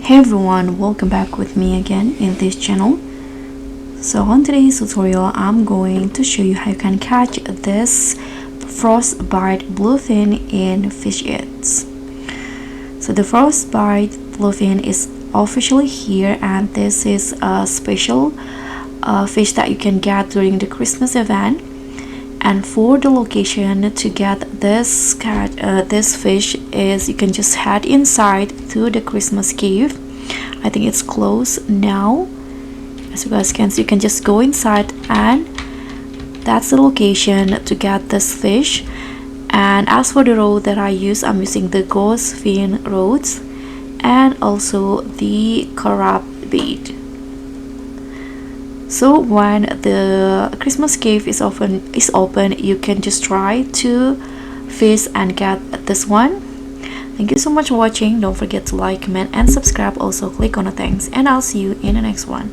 Hey everyone, welcome back with me again in this channel. So on today's tutorial, I'm going to show you how you can catch this Frostbite Bluefin in Fish It. So the Frostbite Bluefin is officially here, and this is a special fish that you can get during the Christmas event. And for the location to get this fish is you can just head inside to the Christmas cave. I think it's closed now. As you guys can see, you can just go inside, and that's the location to get this fish. And as for the rod that I use, I'm using the ghost fin rods and also the crab bait. So when the Christmas cave is open, you can just try to fish and get this one. Thank you so much for watching. Don't forget to like, comment, and subscribe. Also click on the thanks, and I'll see you in the next one.